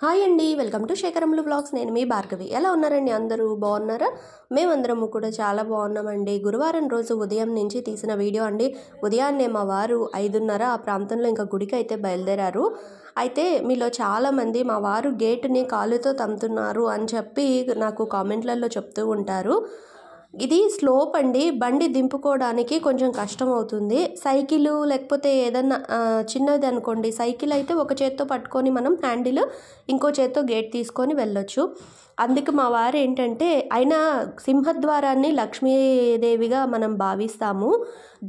Hi అండి, welcome to శేఖరములు blogs. నేను మీ భార్గవి. ఎలా ఉన్నారండి? అందరూ బాగున్నారా? మేమందరము కూడా చాలా బాగున్నామండి. గురువారం రోజు ఉదయం నుంచి తీసిన వీడియో అండి. ఉదయాన్నే మా వారు 5:30 ఆ ప్రాంతంలో ఇంకా గుడికి అయితే బయలుదేరారు. అయితే మీలో చాలామంది మా వారు గేటుని కాలుతో తమ్ముతున్నారు అని చెప్పి నాకు కామెంట్లలో చెప్తూ ఉంటారు. ఇది స్లోప్ అండి. బండి దింపుకోవడానికి కొంచెం కష్టం అవుతుంది. సైకిలు లేకపోతే ఏదన్నా చిన్నది అనుకోండి, సైకిల్ అయితే ఒక చేత్తో పట్టుకొని మనం హ్యాండిల్, ఇంకో చేత్తో గేట్ తీసుకొని వెళ్ళొచ్చు. అందుకు మా వారు ఏంటంటే, అయినా సింహద్వారాన్ని లక్ష్మీదేవిగా మనం భావిస్తాము,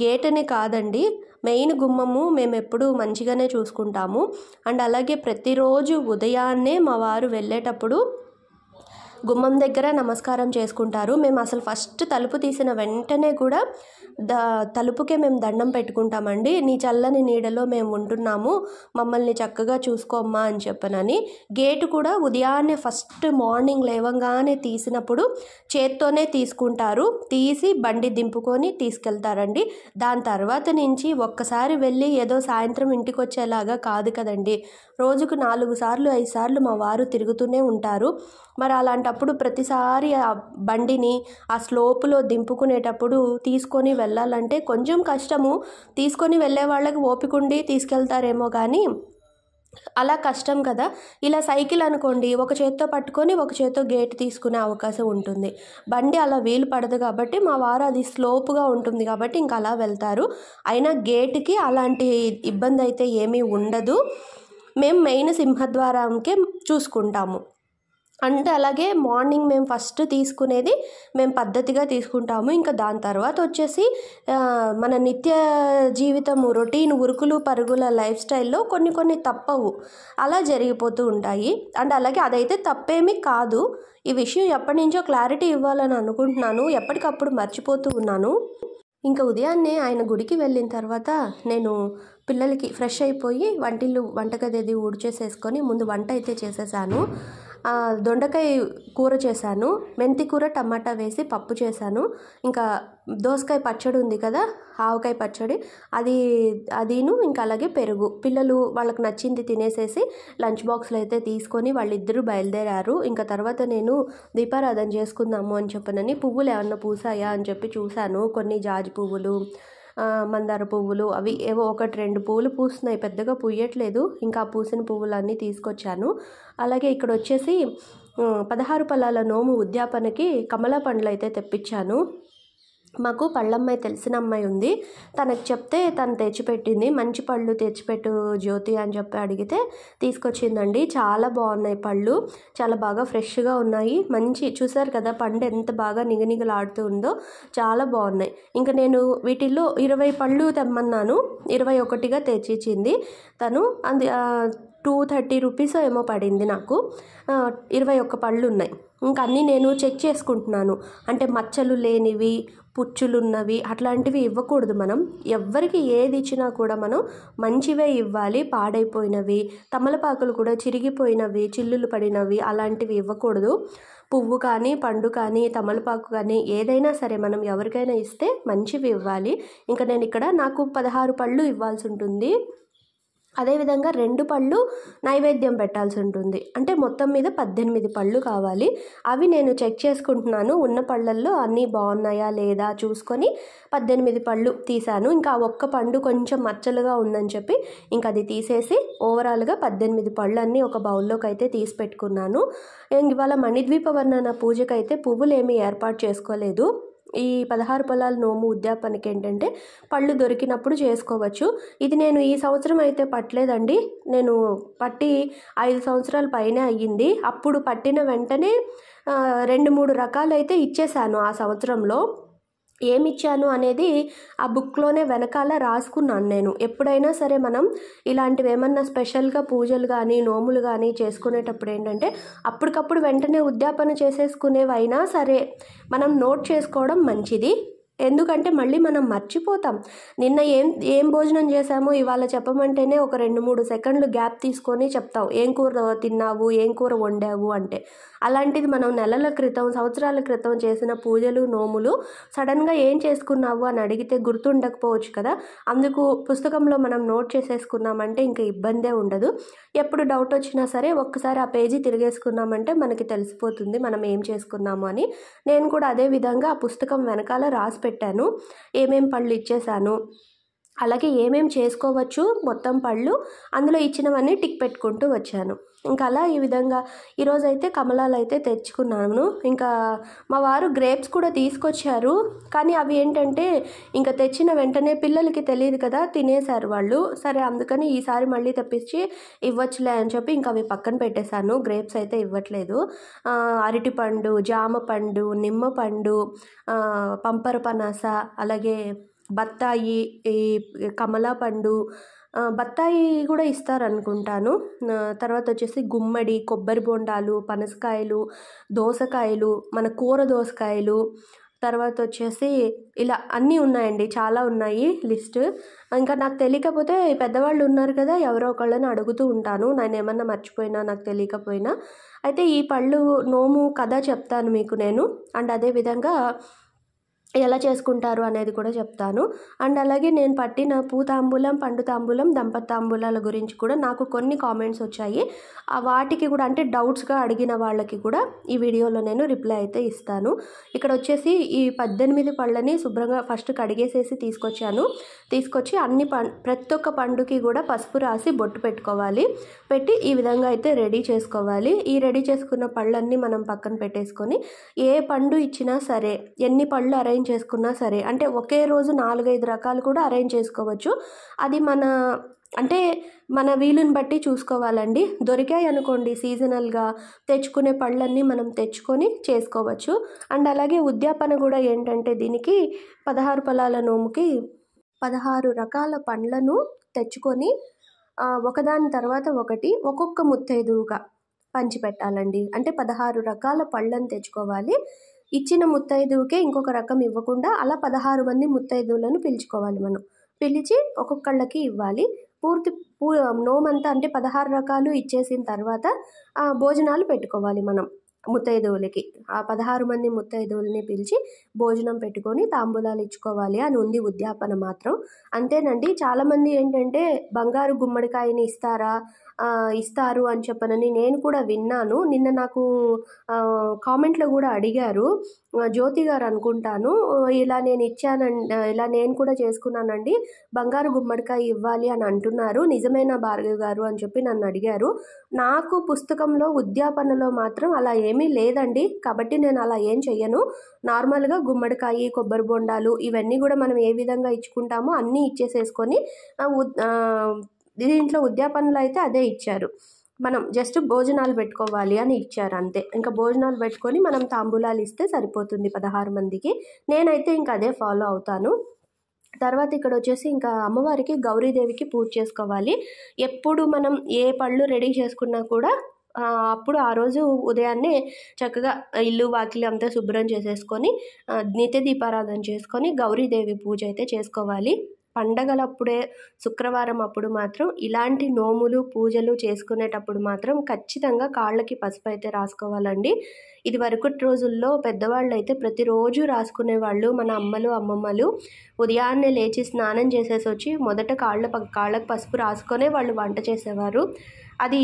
గేటుని కాదండి. మెయిన్ గుమ్మము మేము ఎప్పుడూ మంచిగానే చూసుకుంటాము. అండ్ అలాగే ప్రతిరోజు ఉదయాన్నే మా వారు వెళ్ళేటప్పుడు గుమ్మం దగ్గర నమస్కారం చేసుకుంటారు. మేము అసలు ఫస్ట్ తలుపు తీసిన వెంటనే కూడా తలుపుకే మేము దండం పెట్టుకుంటామండి. నీ చల్లని నీడలో మేము ఉంటున్నాము, మమ్మల్ని చక్కగా చూసుకోమ్మా అని చెప్పనని. గేటు కూడా ఉదయాన్నే ఫస్ట్ మార్నింగ్ లేవంగానే తీసినప్పుడు చేత్తోనే తీసుకుంటారు, తీసి బండి దింపుకొని తీసుకెళ్తారండి. దాని తర్వాత నుంచి ఒక్కసారి వెళ్ళి ఏదో సాయంత్రం ఇంటికి వచ్చేలాగా కాదు కదండి. రోజుకు 4 సార్లు 5 సార్లు మా వారు తిరుగుతూనే ఉంటారు. మరి అలాంటప్పుడు ప్రతిసారి ఆ బండిని ఆ స్లోపులో దింపుకునేటప్పుడు తీసుకొని వెళ్ళాలంటే కొంచెం కష్టము. తీసుకొని వెళ్ళే వాళ్ళకి ఓపిక ఉండి తీసుకెళ్తారేమో కానీ అలా కష్టం కదా. ఇలా సైకిల్ అనుకోండి, ఒక చేత్తో పట్టుకొని ఒక చేత్తో గేట్ తీసుకునే అవకాశం ఉంటుంది. బండి అలా వీలు పడదు కాబట్టి మా వారు అది స్లోప్గా ఉంటుంది కాబట్టి ఇంకా అలా వెళ్తారు. అయినా గేటుకి అలాంటి ఇబ్బంది అయితే ఏమీ ఉండదు. మేము మెయిన్ సింహద్వారంకే చూసుకుంటాము. అంటే అలాగే మార్నింగ్ మేము ఫస్ట్ తీసుకునేది మేము పద్ధతిగా తీసుకుంటాము. ఇంకా దాని తర్వాత వచ్చేసి మన నిత్య జీవితము రొటీన్ ఉరుకులు పరుగుల లైఫ్ స్టైల్లో కొన్ని తప్పవు, అలా జరిగిపోతూ ఉంటాయి. అండ్ అలాగే అదైతే తప్పేమీ కాదు. ఈ విషయం ఎప్పటి నుంచో క్లారిటీ ఇవ్వాలని అనుకుంటున్నాను, ఎప్పటికప్పుడు మర్చిపోతూ ఉన్నాను. ఇంకా ఉదయాన్నే ఆయన గుడికి వెళ్ళిన తర్వాత నేను పిల్లలకి ఫ్రెష్ అయిపోయి వంటగది ఊడ్చేసేసుకొని ముందు వంట అయితే చేసేసాను. దొండకాయ కూర చేశాను, మెంతి కూర టమాటా వేసి పప్పు చేశాను. ఇంకా దోసకాయ పచ్చడి ఉంది కదా, ఆవకాయ పచ్చడి, అదిను ఇంకా అలాగే పెరుగు. పిల్లలు వాళ్ళకి నచ్చింది తినేసేసి లంచ్ బాక్స్లో అయితే తీసుకొని వాళ్ళిద్దరూ బయలుదేరారు. ఇంకా తర్వాత నేను దీపారాధన చేసుకుందాము అని చెప్పనని పువ్వులు ఏమన్నా పూసాయా అని చెప్పి చూశాను. కొన్ని జాజి పువ్వులు, మందార పువ్వులు, అవి ఏవో 1-2 పువ్వులు పూస్తున్నాయి, పెద్దగా పూయట్లేదు. ఇంకా పూసిన పువ్వులన్నీ తీసుకొచ్చాను. అలాగే ఇక్కడ వచ్చేసి 16 పళ్ళాల నోము ఉద్యాపనకి కమలా పండ్లు అయితే తెప్పించాను. మాకు పళ్ళమ్మాయి తెలిసిన అమ్మాయి ఉంది, తనకు చెప్తే తను తెచ్చిపెట్టింది. మంచి పళ్ళు తెచ్చిపెట్టు జ్యోతి అని చెప్పి అడిగితే తీసుకొచ్చిందండి. చాలా బాగున్నాయి పళ్ళు, చాలా బాగా ఫ్రెష్గా ఉన్నాయి. మంచి చూసారు కదా పండు ఎంత బాగా నిగనిగలాడుతూ ఉందో, చాలా బాగున్నాయి. ఇంకా నేను వీటిల్లో 20 పళ్ళు తెమ్మన్నాను, 21గా తెచ్చిచ్చింది తను. 230 రూపీస్ ఏమో పడింది నాకు. 21 పళ్ళు ఉన్నాయి. ఇంకా అన్నీ నేను చెక్ చేసుకుంటున్నాను. అంటే మచ్చలు లేనివి, పుచ్చులున్నవి అట్లాంటివి ఇవ్వకూడదు. మనం ఎవ్వరికి ఏది ఇచ్చినా కూడా మనం మంచివే ఇవ్వాలి. పాడైపోయినవి, తమలపాకులు కూడా చిరిగిపోయినవి, చిల్లులు పడినవి అలాంటివి ఇవ్వకూడదు. పువ్వు కానీ, పండు కానీ, తమలపాకు కానీ ఏదైనా సరే మనం ఎవరికైనా ఇస్తే మంచివి ఇవ్వాలి. ఇంకా నేను ఇక్కడ నాకు 16 పళ్ళు ఇవ్వాల్సి ఉంటుంది. అదేవిధంగా 2 పళ్ళు నైవేద్యం పెట్టాల్సి ఉంటుంది. అంటే మొత్తం మీద 18 పళ్ళు కావాలి. అవి నేను చెక్ చేసుకుంటున్నాను. ఉన్న పళ్ళల్లో అన్నీ బాగున్నాయా లేదా చూసుకొని 18 పళ్ళు తీశాను. ఇంకా ఒక్క పండు కొంచెం మచ్చలుగా ఉందని చెప్పి ఇంకా అది తీసేసి ఓవరాల్గా 18 పళ్ళు అన్నీ ఒక బౌల్లోకి అయితే తీసి పెట్టుకున్నాను. ఇవాళ మణిద్వీప వర్ణన పూజకైతే పువ్వులు ఏమీ ఏర్పాటు చేసుకోలేదు. ఈ 16 పళ్ళాల నోము ఉద్యాపనకి ఏంటంటే పళ్ళు దొరికినప్పుడు చేసుకోవచ్చు. ఇది నేను ఈ సంవత్సరం అయితే పట్టలేదండి. నేను పట్టి 5 సంవత్సరాల పైనే అయ్యింది. అప్పుడు పట్టిన వెంటనే 2-3 రకాలు అయితే ఇచ్చేసాను. ఆ సంవత్సరంలో ఏమిచ్చాను అనేది ఆ బుక్లోనే వెనకాల రాసుకున్నాను నేను. ఎప్పుడైనా సరే మనం ఇలాంటివి ఏమన్నా స్పెషల్గా పూజలు కానీ నోములు కానీ చేసుకునేటప్పుడు ఏంటంటే అప్పటికప్పుడు వెంటనే ఉద్యాపన చేసేసుకునేవైనా సరే మనం నోట్ చేసుకోవడం మంచిది. ఎందుకంటే మళ్ళీ మనం మర్చిపోతాం. నిన్న ఏం భోజనం చేశామో ఇవాళ చెప్పమంటేనే ఒక 2-3 సెకండ్లు గ్యాప్ తీసుకొని చెప్తాం. ఏం కూర తిన్నావు, ఏం కూర వండావు అంటే. అలాంటిది మనం నెలల క్రితం, సంవత్సరాల క్రితం చేసిన పూజలు, నోములు సడన్‌గా ఏం చేసుకున్నావు అని అడిగితే గుర్తుండకపోవచ్చు కదా! అందుకు పుస్తకంలో మనం నోట్ చేసేసుకున్నామంటే ఇంక ఇబ్బందే ఉండదు. ఎప్పుడు డౌట్ వచ్చినా సరే ఒక్కసారి ఆ పేజీ తిరిగేసుకున్నామంటే మనకి తెలిసిపోతుంది మనం ఏం చేసుకున్నాము అని. నేను కూడా అదే విధంగా ఆ పుస్తకం వెనకాల రాసి పెట్టాను. ఏమేం పళ్ళు ఇచ్చేసాను, అలాగే ఏమేం చేసుకోవచ్చు మొత్తం పళ్ళు, అందులో ఇచ్చినవన్నీ టిక్ పెట్టుకుంటూ వచ్చాను. ఇంకా అలా ఈ విధంగా ఈరోజైతే కమలాలైతే తెచ్చుకున్నాను. ఇంకా మా వారు గ్రేప్స్ కూడా తీసుకొచ్చారు. కానీ అవి ఏంటంటే ఇంకా తెచ్చిన వెంటనే పిల్లలకి తెలియదు కదా, తినేశారు వాళ్ళు. సరే అందుకని ఈసారి మళ్ళీ తెప్పించి ఇవ్వచ్చులే అని చెప్పి ఇంకా అవి పక్కన పెట్టేశాను. గ్రేప్స్ అయితే ఇవ్వట్లేదు. అరటిపండు, జామ పండు, నిమ్మ పండు, పంపర పనాస, అలాగే బత్తాయి, ఈ కమలా పండు, బత్తాయి కూడా ఇస్తారనుకుంటాను. తర్వాత వచ్చేసి గుమ్మడి, కొబ్బరి బొండాలు, పనసకాయలు, దోసకాయలు, మన కూర దోసకాయలు, తర్వాత వచ్చేసి ఇలా అన్నీ ఉన్నాయండి. చాలా ఉన్నాయి లిస్ట్. ఇంకా నాకు తెలియకపోతే పెద్దవాళ్ళు ఉన్నారు కదా, ఎవరో ఒకళ్ళని అడుగుతూ ఉంటాను నేనేమన్నా మర్చిపోయినా నాకు తెలియకపోయినా. అయితే ఈ పళ్ళు నోము కథ చెప్తాను మీకు నేను. అండ్ అదేవిధంగా ఎలా చేసుకుంటారు అనేది కూడా చెప్తాను. అండ్ అలాగే నేను పట్టిన పూతాంబూలం, పండు తాంబూలం, దంపతి తాంబూలాల గురించి కూడా నాకు కొన్ని కామెంట్స్ వచ్చాయి. వాటికి కూడా అంటే డౌట్స్గా అడిగిన వాళ్ళకి కూడా ఈ వీడియోలో నేను రిప్లై అయితే ఇస్తాను. ఇక్కడ వచ్చేసి ఈ 18 పళ్ళని శుభ్రంగా ఫస్ట్ కడిగేసేసి తీసుకొచ్చి ప్రతి ఒక్క పండుకి కూడా పసుపు రాసి బొట్టు పెట్టుకోవాలి. పెట్టి ఈ విధంగా అయితే రెడీ చేసుకోవాలి. ఈ రెడీ చేసుకున్న పళ్ళన్నీ మనం పక్కన పెట్టేసుకొని ఏ పండు ఇచ్చినా సరే, ఎన్ని పళ్ళు అరేంజ్ చేసుకున్నా సరే, అంటే ఒకే రోజు 4-5 రకాలు కూడా అరేంజ్ చేసుకోవచ్చు. అది మన వీలుని బట్టి చూసుకోవాలండి. దొరికాయి అనుకోండి సీజనల్గా తెచ్చుకునే పళ్ళన్నీ మనం తెచ్చుకొని చేసుకోవచ్చు. అండ్ అలాగే ఉద్యాపన కూడా ఏంటంటే దీనికి 16 ఫలాల నోముకి 16 రకాల పండ్లను తెచ్చుకొని ఒకదాని తర్వాత ఒకటి ఒక్కొక్క ముత్తైదువుగా పంచిపెట్టాలండి. అంటే 16 రకాల పళ్ళను తెచ్చుకోవాలి. ఇచ్చిన ముత్తైదువుకే ఇంకొక రకం ఇవ్వకుండా అలా 16 మంది ముత్తైదువులను పిలుచుకోవాలి మనం. పిలిచి ఒక్కొక్కళ్ళకి ఇవ్వాలి. పూర్తి నోమంతా అంటే 16 రకాలు ఇచ్చేసిన తర్వాత భోజనాలు పెట్టుకోవాలి మనం ముత్తైదువులకి. ఆ 16 మంది ముత్తైదువులని పిలిచి భోజనం పెట్టుకొని తాంబూలాలు ఇచ్చుకోవాలి అని ఉంది ఉద్యాపన మాత్రం. అంతేనండి. చాలామంది ఏంటంటే బంగారు గుమ్మడికాయని ఇస్తారు అని చెప్పనని నేను కూడా విన్నాను. నిన్న నాకు కామెంట్లో కూడా అడిగారు. జ్యోతి గారు అనుకుంటాను, ఇలా నేను కూడా చేసుకున్నానండి, బంగారు గుమ్మడికాయ ఇవ్వాలి అని అంటున్నారు, నిజమేనా భార్గవి గారు అని చెప్పి నన్ను అడిగారు. నాకు పుస్తకంలో ఉద్యాపనలో మాత్రం అలా ఏమీ లేదండి. కాబట్టి నేను అలా ఏం చెయ్యను. నార్మల్గా గుమ్మడికాయ, కొబ్బరి బొండాలు ఇవన్నీ కూడా మనం ఏ విధంగా ఇచ్చుకుంటామో అన్నీ ఇచ్చేసేసుకొని దీంట్లో ఉద్యాపనలో అయితే అదే ఇచ్చారు. మనం జస్ట్ భోజనాలు పెట్టుకోవాలి అని ఇచ్చారు అంతే. ఇంకా భోజనాలు పెట్టుకొని మనం తాంబూలాలు ఇస్తే సరిపోతుంది 16 మందికి. నేనైతే ఇంకా అదే ఫాలో అవుతాను. తర్వాత ఇక్కడ వచ్చేసి ఇంకా అమ్మవారికి గౌరీదేవికి పూజ చేసుకోవాలి. ఎప్పుడు మనం ఏ పళ్ళు రెడీ చేసుకున్నా కూడా అప్పుడు ఆ రోజు ఉదయాన్నే చక్కగా ఇల్లు వాకిలి అంతా శుభ్రం చేసేసుకొని నిత్య దీపారాధన చేసుకొని గౌరీదేవి పూజ అయితే చేసుకోవాలి. పండగలప్పుడే, శుక్రవారం అప్పుడు మాత్రం ఇలాంటి నోములు, పూజలు చేసుకునేటప్పుడు మాత్రం ఖచ్చితంగా కాళ్ళకి పసుపు అయితే రాసుకోవాలండి. ఇది వరకటి రోజుల్లో పెద్దవాళ్ళు అయితే ప్రతిరోజు రాసుకునేవాళ్ళు. మన అమ్మలు, అమ్మమ్మలు ఉదయాన్నే లేచి స్నానం చేసేసి వచ్చి మొదట కాళ్ళకు పసుపు రాసుకొనే వాళ్ళు వంట చేసేవారు. అది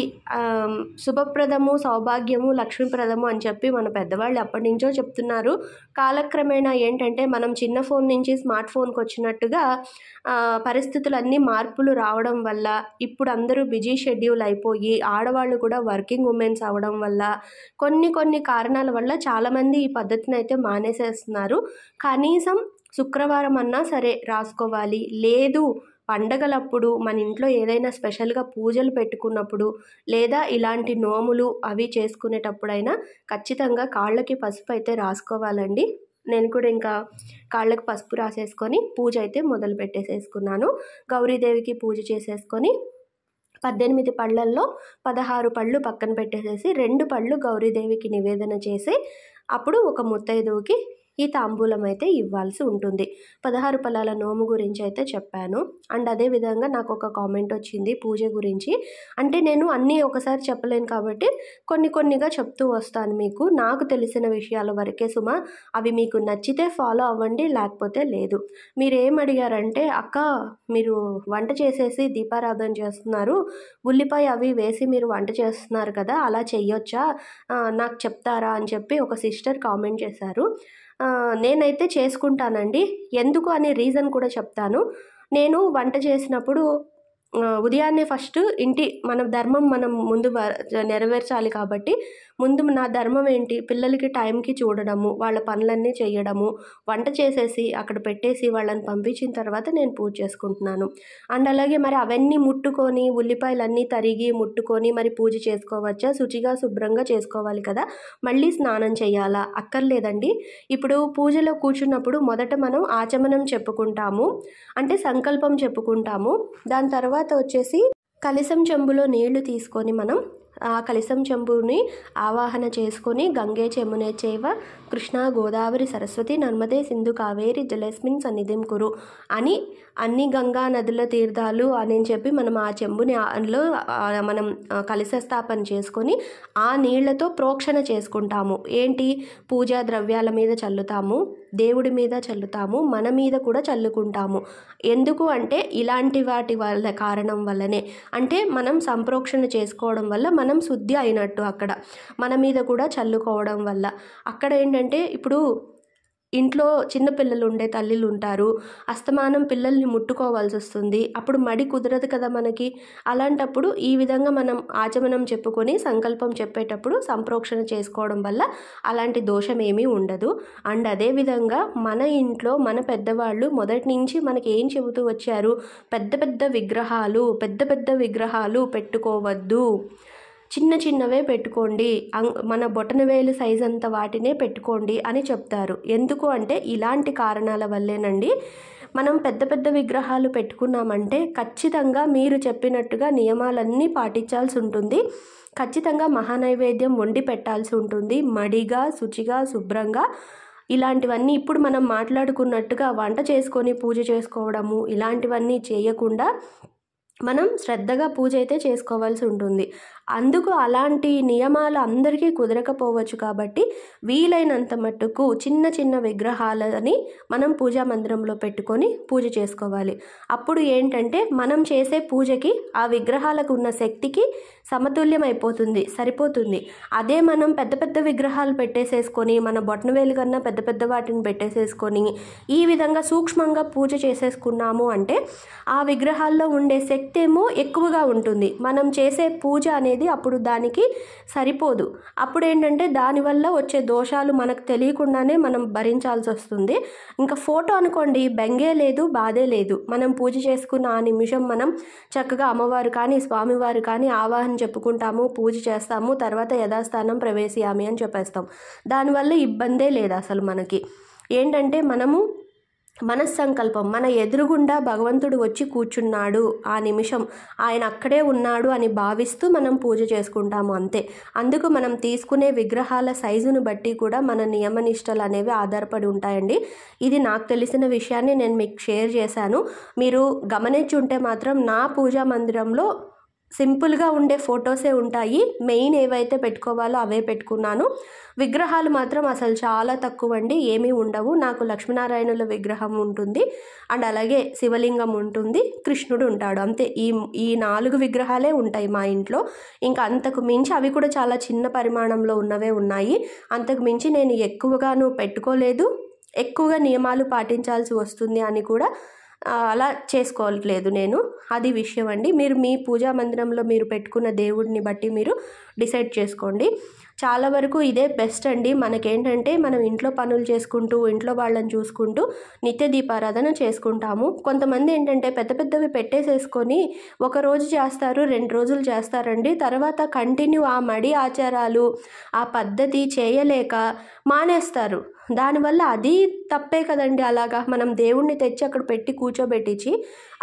శుభప్రదము, సౌభాగ్యము, లక్ష్మీప్రదము అని చెప్పి మన పెద్దవాళ్ళు ఎప్పటి నుంచో చెప్తున్నారు. కాలక్రమేణా ఏంటంటే మనం చిన్న ఫోన్ నుంచి స్మార్ట్ ఫోన్కి వచ్చినట్టుగా పరిస్థితులన్నీ మార్పులు రావడం వల్ల ఇప్పుడు అందరూ బిజీ షెడ్యూల్ అయిపోయి ఆడవాళ్ళు కూడా వర్కింగ్ ఉమెన్స్ అవ్వడం వల్ల కొన్ని కారణాల వల్ల చాలామంది ఈ పద్ధతిని అయితే మానేసేస్తున్నారు. కనీసం శుక్రవారం అన్నా సరే రాసుకోవాలి. లేదు పండగలప్పుడు మన ఇంట్లో ఏదైనా స్పెషల్గా పూజలు పెట్టుకున్నప్పుడు లేదా ఇలాంటి నోములు అవి చేసుకునేటప్పుడైనా ఖచ్చితంగా కాళ్ళకి పసుపు అయితే రాసుకోవాలండి. నేను కూడా ఇంకా కాళ్ళకి పసుపు రాసేసుకొని పూజ అయితే మొదలు పెట్టేసేసుకున్నాను. గౌరీదేవికి పూజ చేసేసుకొని 18 పళ్ళల్లో 16 పళ్ళు పక్కన పెట్టేసేసి 2 పళ్ళు గౌరీదేవికి నివేదన చేసి అప్పుడు ఒక ముత్తైదువుకి ఈ తాంబూలం అయితే ఇవ్వాల్సి ఉంటుంది. 16 ఫలాల నోము గురించి అయితే చెప్పాను. అండ్ అదేవిధంగా నాకు ఒక కామెంట్ వచ్చింది పూజ గురించి. అంటే నేను అన్నీ ఒకసారి చెప్పలేను కాబట్టి కొన్నిగా చెప్తూ వస్తాను మీకు. నాకు తెలిసిన విషయాల వరకే సుమ. అవి మీకు నచ్చితే ఫాలో అవ్వండి, లేకపోతే లేదు. మీరేం అడిగారంటే, అక్క మీరు వంట చేసేసి దీపారాధన చేస్తున్నారు, ఉల్లిపాయ అవి వేసి మీరు వంట చేస్తున్నారు కదా, అలా చెయ్యొచ్చా, నాకు చెప్తారా అని చెప్పి ఒక సిస్టర్ కామెంట్ చేశారు. నేనైతే చేసుకుంటానండి. ఎందుకు అనే రీజన్ కూడా చెప్తాను. నేను వంట చేసినప్పుడు ఉదయాన్నే ఫస్ట్ మన ధర్మం మనం ముందు నెరవేర్చాలి కాబట్టి ముందు నా ధర్మం ఏంటి, పిల్లలకి టైంకి చూడడము, వాళ్ళ పనులన్నీ చేయడము, వంట చేసేసి అక్కడ పెట్టేసి వాళ్ళని పంపించిన తర్వాత నేను పూజ చేసుకుంటున్నాను. అండ్ అలాగే మరి అవన్నీ ముట్టుకొని ఉల్లిపాయలన్నీ తరిగి ముట్టుకొని మరి పూజ చేసుకోవచ్చా? శుచిగా శుభ్రంగా చేసుకోవాలి కదా, మళ్ళీ స్నానం చేయాలా? అక్కర్లేదండి. ఇప్పుడు పూజలో కూర్చున్నప్పుడు మొదట మనం ఆచమనం చెప్పుకుంటాము, అంటే సంకల్పం చెప్పుకుంటాము. దాని తర్వాత వచ్చేసి కలశం చెంబులో నీళ్లు తీసుకొని మనం ఆ కలశం చెంబుని ఆవాహన చేసుకొని గంగే చెమునే చేవ కృష్ణ గోదావరి సరస్వతి నర్మదే సింధు కావేరి జలస్మిన్ సన్నిధిం కురు అని అన్ని గంగా నదుల తీర్థాలు అని చెప్పి మనం ఆ చెంబుని అందులో మనం కలశ స్థాపన చేసుకొని ఆ నీళ్లతో ప్రోక్షణ చేసుకుంటాము. ఏంటి, పూజా ద్రవ్యాల మీద చల్లుతాము, దేవుడి మీద చల్లుతాము, మన మీద కూడా చల్లుకుంటాము. ఎందుకు అంటే ఇలాంటి వాటి వల్ల కారణం వల్లనే, అంటే మనం సంప్రోక్షణ చేసుకోవడం వల్ల మనం శుద్ధి అయినట్టు. అక్కడ మన మీద కూడా చల్లుకోవడం వల్ల అక్కడ ఏంటంటే, ఇప్పుడు ఇంట్లో చిన్నపిల్లలు ఉండే తల్లిలు ఉంటారు, అస్తమానం పిల్లల్ని ముట్టుకోవాల్సి వస్తుంది, అప్పుడు మడి కుదరదు కదా మనకి. అలాంటప్పుడు ఈ విధంగా మనం ఆచమనం చెప్పుకొని సంకల్పం చెప్పేటప్పుడు సంప్రోక్షణ చేసుకోవడం వల్ల అలాంటి దోషం ఏమీ ఉండదు. అండ్ అదేవిధంగా మన ఇంట్లో మన పెద్దవాళ్ళు మొదటి నుంచి మనకి ఏం చెబుతూ వచ్చారు, పెద్ద పెద్ద విగ్రహాలు పెట్టుకోవద్దు, చిన్నవే పెట్టుకోండి, మన బొటనవేలు సైజ్ అంత వాటినే పెట్టుకోండి అని చెప్తారు. ఎందుకు అంటే ఇలాంటి కారణాల వల్లేనండి. మనం పెద్ద విగ్రహాలు పెట్టుకున్నామంటే ఖచ్చితంగా మీరు చెప్పినట్టుగా నియమాలన్నీ పాటించాల్సి ఉంటుంది. ఖచ్చితంగా మహానైవేద్యం వండి పెట్టాల్సి ఉంటుంది, మడిగా శుచిగా శుభ్రంగా. ఇలాంటివన్నీ ఇప్పుడు మనం మాట్లాడుకున్నట్టుగా వంట చేసుకొని పూజ చేసుకోవడము ఇలాంటివన్నీ చేయకుండా మనం శ్రద్ధగా పూజ అయితే చేసుకోవాల్సి ఉంటుంది. అందుకు అలాంటి నియమాలు అందరికీ కుదరకపోవచ్చు కాబట్టి వీలైనంత మట్టుకు చిన్న విగ్రహాలని మనం పూజా మందిరంలో పెట్టుకొని పూజ చేసుకోవాలి. అప్పుడు ఏంటంటే మనం చేసే పూజకి ఆ విగ్రహాలకు ఉన్న శక్తికి సమతుల్యం అయిపోతుంది, సరిపోతుంది. అదే మనం పెద్ద విగ్రహాలు పెట్టేసేసుకొని మన బొటనవేలు కన్నా పెద్ద వాటిని పెట్టేసేసుకొని ఈ విధంగా సూక్ష్మంగా పూజ చేసేసుకున్నాము అంటే ఆ విగ్రహాల్లో ఉండే శక్తి ఏమో ఎక్కువగా ఉంటుంది. మనం చేసే పూజ అనేది అప్పుడు దానికి సరిపోదు. అప్పుడు ఏంటంటే దానివల్ల వచ్చే దోషాలు మనకు తెలియకుండానే మనం భరించాల్సి వస్తుంది. ఇంకా ఫోటో అనుకోండి, బెంగే లేదు, బాధే లేదు. మనం పూజ చేసుకున్న ఆ నిమిషం మనం చక్కగా అమ్మవారు కానీ స్వామివారు కానీ ఆవాహన చెప్పుకుంటాము, పూజ చేస్తాము, తర్వాత యథాస్థానం ప్రవేశయామి అని చెప్పేస్తాం. దానివల్ల ఇబ్బందే లేదు అసలు మనకి. ఏంటంటే మనము మనస్సంకల్పం, మన ఎదురుగుండా భగవంతుడు వచ్చి కూర్చున్నాడు, ఆ నిమిషం ఆయన అక్కడే ఉన్నాడు అని భావిస్తూ మనం పూజ చేసుకుంటాము అంతే. అందుకు మనం తీసుకునే విగ్రహాల సైజును బట్టి కూడా మన నియమనిష్టలు అనేవి ఆధారపడి ఉంటాయండి. ఇది నాకు తెలిసిన విషయాన్ని నేను మీకు షేర్ చేశాను. మీరు గమనించి ఉంటే మాత్రం నా పూజా మందిరంలో సింపుల్గా ఉండే ఫొటోసే ఉంటాయి. మెయిన్ ఏవైతే పెట్టుకోవాలో అవే పెట్టుకున్నాను. విగ్రహాలు మాత్రం అసలు చాలా తక్కువ అండి, ఏమీ ఉండవు. నాకు లక్ష్మీనారాయణుల విగ్రహం ఉంటుంది, అండ్ అలాగే శివలింగం ఉంటుంది, కృష్ణుడు ఉంటాడు, అంతే. ఈ 4 విగ్రహాలే ఉంటాయి మా ఇంట్లో. ఇంకా అంతకు మించి అవి కూడా చాలా చిన్న పరిమాణంలో ఉన్నవే ఉన్నాయి. అంతకు మించి నేను ఎక్కువగాను పెట్టుకోలేదు. ఎక్కువగా నియమాలు పాటించాల్సి వస్తుంది అని కూడా అలా చేసుకోవట్లేదు నేను. అది విషయం అండి. మీరు మీ పూజా మందిరంలో మీరు పెట్టుకున్న దేవుడిని బట్టి మీరు డిసైడ్ చేసుకోండి. చాలా వరకు ఇదే బెస్ట్ అండి. మనకేంటంటే మనం ఇంట్లో పనులు చేసుకుంటూ ఇంట్లో వాళ్ళని చూసుకుంటూ నిత్య దీపారాధన చేసుకుంటాము. కొంతమంది ఏంటంటే పెద్దవి పెట్టేసేసుకొని 1 రోజు చేస్తారు, 2 రోజులు చేస్తారండి. తర్వాత కంటిన్యూ ఆ మడి ఆచారాలు ఆ పద్ధతి చేయలేక మానేస్తారు. దానివల్ల అది తప్పే కదండి. అలాగా మనం దేవుణ్ణి తెచ్చి అక్కడ పెట్టి కూర్చోబెట్టించి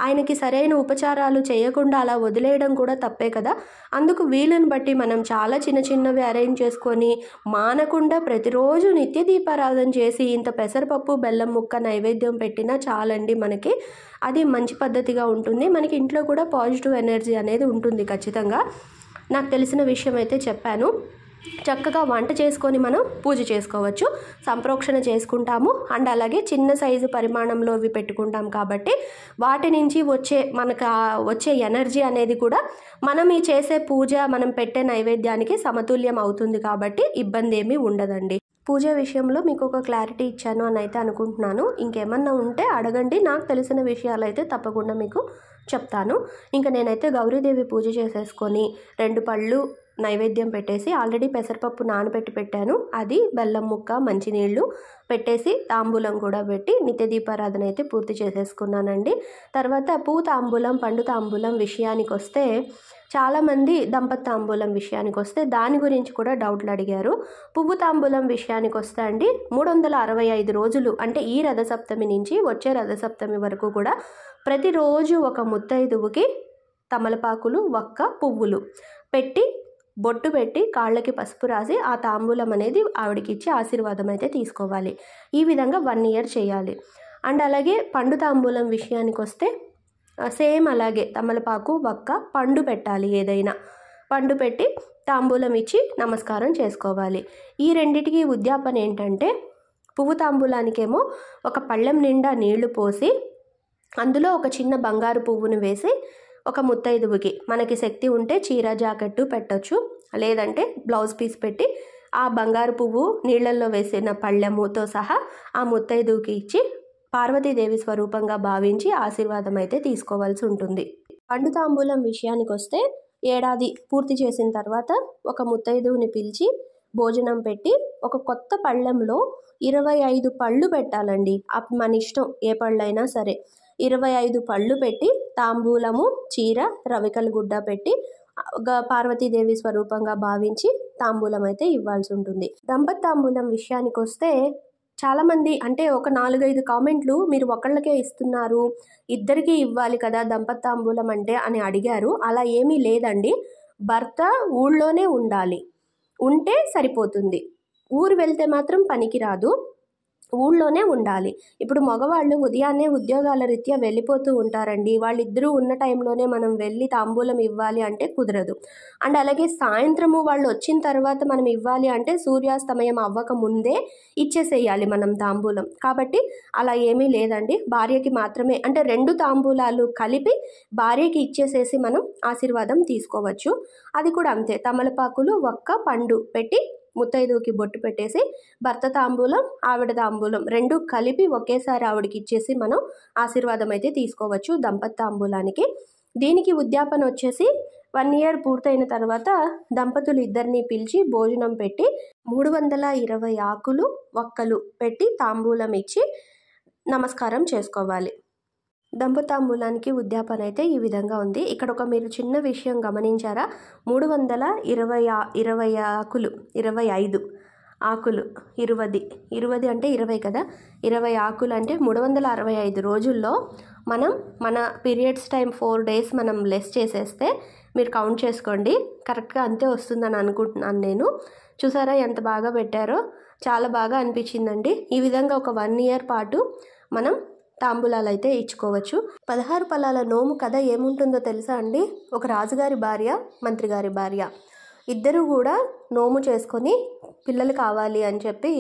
ఆయనకి సరైన ఉపచారాలు చేయకుండా అలా వదిలేయడం కూడా తప్పే కదా. అందుకు వీలుని బట్టి మనం చాలా చిన్న చిన్నవి అరేంజ్ చేసుకొని మానకుండా ప్రతిరోజు నిత్య దీపారాధన చేసి ఇంత పెసరపప్పు బెల్లం ముక్క నైవేద్యం పెట్టినా చాలండి మనకి. అది మంచి పద్ధతిగా ఉంటుంది. మనకి ఇంట్లో కూడా పాజిటివ్ ఎనర్జీ అనేది ఉంటుంది ఖచ్చితంగా. నాకు తెలిసిన విషయం అయితే చెప్పాను. చక్కగా వంట చేసుకొని మనం పూజ చేసుకోవచ్చు, సంప్రోక్షణ చేసుకుంటాము. అండ్ అలాగే చిన్న సైజు పరిమాణంలో అవి పెట్టుకుంటాం కాబట్టి వాటి నుంచి మనకు వచ్చే ఎనర్జీ అనేది కూడా మనం ఈ చేసే పూజ, మనం పెట్టే నైవేద్యానికి సమతుల్యం అవుతుంది కాబట్టి ఇబ్బంది ఏమీ ఉండదండి. పూజ విషయంలో మీకు ఒక క్లారిటీ ఇచ్చాను అని అయితే అనుకుంటున్నాను. ఇంకేమన్నా ఉంటే అడగండి, నాకు తెలిసిన విషయాలు అయితే తప్పకుండా మీకు చెప్తాను. ఇంకా నేనైతే గౌరీదేవి పూజ చేసేసుకొని 2 పళ్ళు నైవేద్యం పెట్టేసి ఆల్రెడీ పెసరపప్పు నానబెట్టి పెట్టాను, అది బెల్లం ముక్క మంచినీళ్ళు పెట్టేసి తాంబూలం కూడా పెట్టి నిత్య దీపారాధన అయితే పూర్తి చేసేసుకున్నానండి. తర్వాత తాంబూలం పండు తాంబూలం విషయానికి వస్తే చాలామంది దంపతి తాంబూలం విషయానికి వస్తే దాని గురించి కూడా డౌట్లు అడిగారు. పువ్వు తాంబూలం విషయానికి వస్తే అండి 365 రోజులు అంటే ఈ రథసప్తమి నుంచి వచ్చే రథసప్తమి వరకు కూడా ప్రతిరోజు ఒక ముత్తైదువుకి తమలపాకులు, వక్క, పువ్వులు పెట్టి బొట్టు పెట్టి కాళ్ళకి పసుపు రాసి ఆ తాంబూలం అనేది ఆవిడకి ఇచ్చి ఆశీర్వాదం అయితే తీసుకోవాలి. ఈ విధంగా 1 ఇయర్ చేయాలి. అండ్ అలాగే పండు తాంబూలం విషయానికి వస్తే సేమ్ అలాగే తమలపాకు, వక్క, పండు పెట్టాలి. ఏదైనా పండు పెట్టి తాంబూలం ఇచ్చి నమస్కారం చేసుకోవాలి. ఈ రెండిటికి ఉద్యాపన ఏంటంటే పువ్వు తాంబూలానికేమో ఒక పళ్ళెం నిండా నీళ్లు పోసి అందులో ఒక చిన్న బంగారు పువ్వును వేసి ఒక ముత్తైదువుకి మనకి శక్తి ఉంటే చీర జాకెట్టు పెట్టొచ్చు, లేదంటే బ్లౌజ్ పీస్ పెట్టి ఆ బంగారు పువ్వు నీళ్ళల్లో వేసిన పళ్ళెముతో సహా ఆ ముత్తైదువుకి ఇచ్చి పార్వతీదేవి స్వరూపంగా భావించి ఆశీర్వాదం అయితే తీసుకోవాల్సి ఉంటుంది. పండు తాంబూలం విషయానికి వస్తే ఏడాది పూర్తి చేసిన తర్వాత ఒక ముత్తైదువుని పిలిచి భోజనం పెట్టి ఒక కొత్త పళ్ళెంలో 25 పళ్ళు పెట్టాలండి. మన ఇష్టం, ఏ పళ్ళైనా సరే 25 పళ్ళు పెట్టి తాంబూలము, చీర, రవికల గుడ్డ పెట్టి పార్వతీదేవి స్వరూపంగా భావించి తాంబూలం అయితే ఇవ్వాల్సి ఉంటుంది. దంపతి తాంబూలం విషయానికి వస్తే చాలామంది అంటే ఒక 4-5 కామెంట్లు మీరు ఒకళ్ళకే ఇస్తున్నారు, ఇద్దరికీ ఇవ్వాలి కదా దంపతి తాంబూలం అంటే అని అడిగారు. అలా ఏమీ లేదండి. భర్త ఊళ్ళోనే ఉండాలి, ఉంటే సరిపోతుంది. ఊరు వెళ్తే మాత్రం పనికిరాదు, ఊళ్ళోనే ఉండాలి. ఇప్పుడు మగవాళ్ళు ఉదయాన్నే ఉద్యోగాల రీత్యా వెళ్ళిపోతూ ఉంటారండి. వాళ్ళిద్దరూ ఉన్న టైంలోనే మనం వెళ్ళి తాంబూలం ఇవ్వాలి అంటే కుదరదు. అండ్ అలాగే సాయంత్రము వాళ్ళు వచ్చిన తర్వాత మనం ఇవ్వాలి అంటే సూర్యాస్తమయం అవ్వక ముందే ఇచ్చేసేయాలి మనం తాంబూలం. కాబట్టి అలా ఏమీ లేదండి. భార్యకి మాత్రమే అంటే 2 తాంబూలాలు కలిపి భార్యకి ఇచ్చేసేసి మనం ఆశీర్వాదం తీసుకోవచ్చు. అది కూడా అంతే, తమలపాకులు, వక్క, పండు పెట్టి ముత్తైదువుకి బొట్టు పెట్టేసి భర్త తాంబూలం, ఆవిడ తాంబూలం 2 కలిపి ఒకేసారి ఆవిడకి ఇచ్చేసి మనం ఆశీర్వాదం అయితే తీసుకోవచ్చు దంపతి తాంబూలానికి. దీనికి ఉద్యాపన వచ్చేసి 1 ఇయర్ పూర్తయిన తర్వాత దంపతులు ఇద్దరిని పిలిచి భోజనం పెట్టి 320 ఆకులు, వక్కలు పెట్టి తాంబూలం ఇచ్చి నమస్కారం చేసుకోవాలి. దంపతాంబూలానికి ఉద్యాపన అయితే ఈ విధంగా ఉంది. ఇక్కడ ఒక మీరు చిన్న విషయం గమనించారా? 320 ఆకులు, 25 ఆకులు, 20 అంటే 20 కదా, 20 ఆకులు అంటే 365 రోజుల్లో మనం మన పీరియడ్స్ టైం 4 డేస్ మనం లెస్ చేసేస్తే మీరు కౌంట్ చేసుకోండి, కరెక్ట్గా అంతే వస్తుందని అనుకుంటున్నాను నేను. చూసారా ఎంత బాగా పెట్టారో, చాలా బాగా అనిపించిందండి. ఈ విధంగా ఒక 1 ఇయర్ పాటు మనం తాంబూలాలు అయితే ఇచ్చుకోవచ్చు. 16 పలాల నోము కథ ఏముంటుందో తెలుసా అండి? ఒక రాజుగారి భార్య, మంత్రి గారి భార్య ఇద్దరు కూడా నోము చేసుకొని పిల్లలు కావాలి అని చెప్పి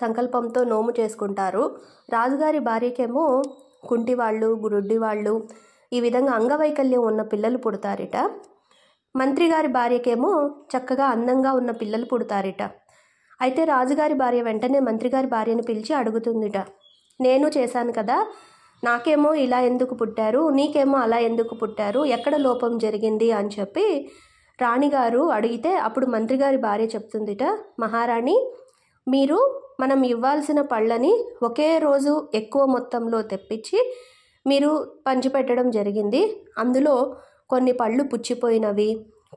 సంకల్పంతో నోము చేసుకుంటారు. రాజుగారి భార్యకేమో కుంటివాళ్ళు, గురుడ్డివాళ్ళు, ఈ విధంగా అంగవైకల్యం ఉన్న పిల్లలు పుడతారిట. మంత్రి గారి భార్యకేమో చక్కగా అందంగా ఉన్న పిల్లలు పుడతారిట. అయితే రాజుగారి భార్య వెంటనే మంత్రి గారి భార్యను పిలిచి అడుగుతుందిట, నేను చేశాను కదా, నాకేమో ఇలా ఎందుకు పుట్టారు, నీకేమో అలా ఎందుకు పుట్టారు, ఎక్కడ లోపం జరిగింది అని చెప్పి రాణిగారు అడిగితే అప్పుడు మంత్రి గారి భార్య చెప్తుందిట, మహారాణి మీరు మనం ఇవ్వాల్సిన పళ్ళని ఒకే రోజు ఎక్కువ మొత్తంలో తెప్పించి మీరు పంచిపెట్టడం జరిగింది. అందులో కొన్ని పళ్ళు పుచ్చిపోయినవి,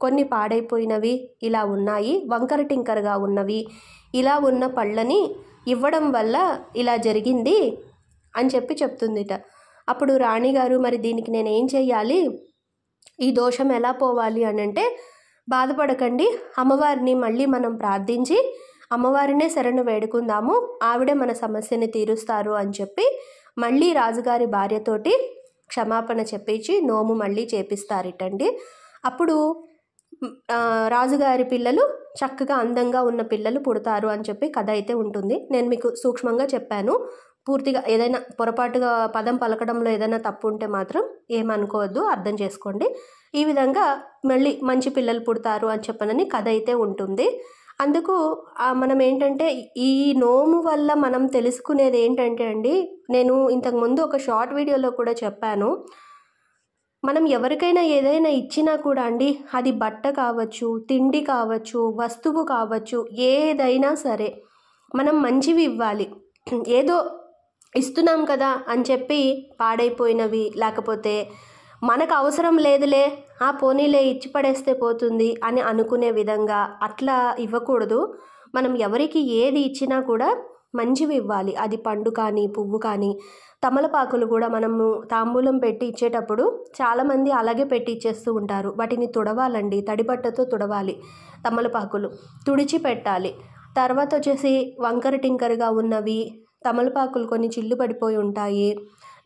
కొన్ని పాడైపోయినవి ఇలా ఉన్నాయి, వంకర టింకరగా ఉన్నవి, ఇలా ఉన్న పళ్ళని ఇవ్వడం వల్ల ఇలా జరిగింది అని చెప్పి చెప్తుందిట. అప్పుడు రాణిగారు మరి దీనికి నేనేం చెయ్యాలి, ఈ దోషం ఎలా పోవాలి అని అంటే బాధపడకండి, అమ్మవారిని మళ్ళీ మనం ప్రార్థించి అమ్మవారినే శరణు వేడుకుందాము, ఆవిడే మన సమస్యని తీరుస్తారు అని చెప్పి మళ్ళీ రాజుగారి భార్యతోటి క్షమాపణ చెప్పించి నోము మళ్ళీ చేపిస్తారటండి. అప్పుడు రాజుగారి పిల్లలు చక్కగా అందంగా ఉన్న పిల్లలు పుడతారు అని చెప్పి కథ అయితే ఉంటుంది. నేను మీకు సూక్ష్మంగా చెప్పాను. పూర్తిగా ఏదైనా పొరపాటుగా పదం పలకడంలో ఏదైనా తప్పు ఉంటే మాత్రం ఏమనుకోవద్దు, అర్థం చేసుకోండి. ఈ విధంగా మళ్ళీ మంచి పిల్లలు పుడతారు అని చెప్పనని కథ అయితే ఉంటుంది. అందుకు మనం ఏంటంటే ఈ నోము వల్ల మనం తెలుసుకునేది ఏంటంటే అండి, నేను ఇంతకుముందు ఒక షార్ట్ వీడియోలో కూడా చెప్పాను, మనం ఎవరికైనా ఏదైనా ఇచ్చినా కూడా అండి, అది బట్ట కావచ్చు, తిండి కావచ్చు, వస్తువు కావచ్చు, ఏదైనా సరే మనం మంచివి ఇవ్వాలి. ఏదో ఇస్తున్నాం కదా అని చెప్పి పాడైపోయినవి, లేకపోతే మనకు అవసరం లేదులే పోనీలే ఇచ్చి పడేస్తే పోతుంది అని అనుకునే విధంగా అట్లా ఇవ్వకూడదు. మనం ఎవరికి ఏది ఇచ్చినా కూడా మంచివి ఇవ్వాలి. అది పండు కానీ పువ్వు కానీ. తమలపాకులు కూడా మనము తాంబూలం పెట్టి ఇచ్చేటప్పుడు చాలామంది అలాగే పెట్టి ఇచ్చేస్తూ ఉంటారు. వాటిని తుడవాలండి, తడిబట్టతో తుడవాలి. తమలపాకులు తుడిచి పెట్టాలి. తర్వాత వచ్చేసి వంకర టింకరగా ఉన్నవి తమలపాకులు కొన్ని చిల్లు పడిపోయి ఉంటాయి,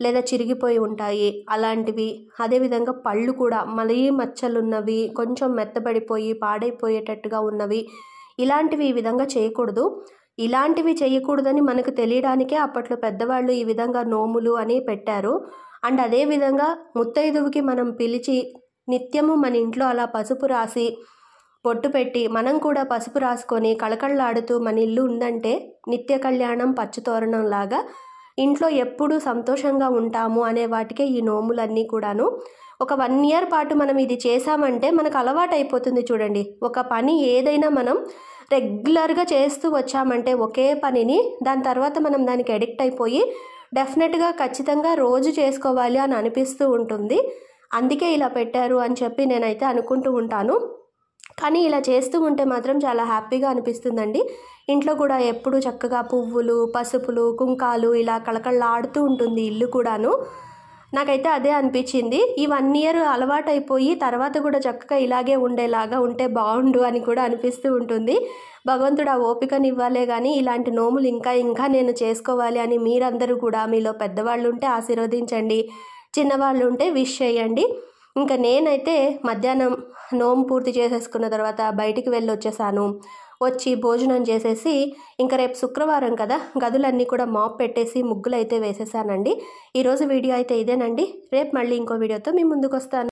లేదా చిరిగిపోయి ఉంటాయి, అలాంటివి. అదేవిధంగా పళ్ళు కూడా మళ్ళీ మచ్చలున్నవి, కొంచెం మెత్తబడిపోయి పాడైపోయేటట్టుగా ఉన్నవి, ఇలాంటివి ఈ విధంగా చేయకూడదు. ఇలాంటివి చేయకూడదని మనకు తెలియడానికే అప్పట్లో పెద్దవాళ్ళు ఈ విధంగా నోములు అని పెట్టారు. అండ్ అదేవిధంగా ముత్తైదువుకి మనం పిలిచి నిత్యము మన ఇంట్లో అలా పసుపు రాసి పొట్టు పెట్టి మనం కూడా పసుపు రాసుకొని కళకళలాడుతూ మన ఇల్లు ఉందంటే నిత్య కళ్యాణం పచ్చతోరణం లాగా ఇంట్లో ఎప్పుడూ సంతోషంగా ఉంటాము అనే వాటికే ఈ నోములన్నీ కూడాను. ఒక 1 year పాటు మనం ఇది చేసామంటే మనకు అలవాటు అయిపోతుంది. చూడండి, ఒక పని ఏదైనా మనం రెగ్యులర్గా చేస్తూ వచ్చామంటే ఒకే పనిని, దాని తర్వాత మనం దానికి అడిక్ట్ అయిపోయి డెఫినెట్గా ఖచ్చితంగా రోజు చేసుకోవాలి అని అనిపిస్తూ ఉంటుంది. అందుకే ఇలా పెట్టారు అని చెప్పి నేనైతే అనుకుంటూ ఉంటాను. కానీ ఇలా చేస్తూ ఉంటే మాత్రం చాలా హ్యాపీగా అనిపిస్తుందండి. ఇంట్లో కూడా ఎప్పుడు చక్కగా పువ్వులు, పసుపులు, కుంకాలు ఇలా కళకళలాడుతూ ఉంటుంది ఇల్లు కూడాను. నాకైతే అదే అనిపించింది. ఈ 1 year అలవాటైపోయి తర్వాత కూడా చక్కగా ఇలాగే ఉండేలాగా ఉంటే బాగుండు అని కూడా అనిపిస్తూ ఉంటుంది. భగవంతుడు ఆ ఓపికనివ్వాలే కానీ ఇలాంటి నోములు ఇంకా నేను చేసుకోవాలి అని మీరందరూ కూడా మీలో పెద్దవాళ్ళు ఉంటే ఆశీర్వదించండి, చిన్నవాళ్ళు ఉంటే విష్ చేయండి. ఇంకా నేనైతే మధ్యాహ్నం నోము పూర్తి చేసేసుకున్న తర్వాత బయటికి వెళ్ళి వచ్చేసాను. వచ్చి భోజనం చేసేసి ఇంకా రేపు శుక్రవారం కదా, గదులన్నీ కూడా మాప్ పెట్టేసి ముగ్గులు అయితే వేసేసానండి. ఈరోజు వీడియో అయితే ఇదేనండి. రేపు మళ్ళీ ఇంకో వీడియోతో మీ ముందుకు వస్తాను.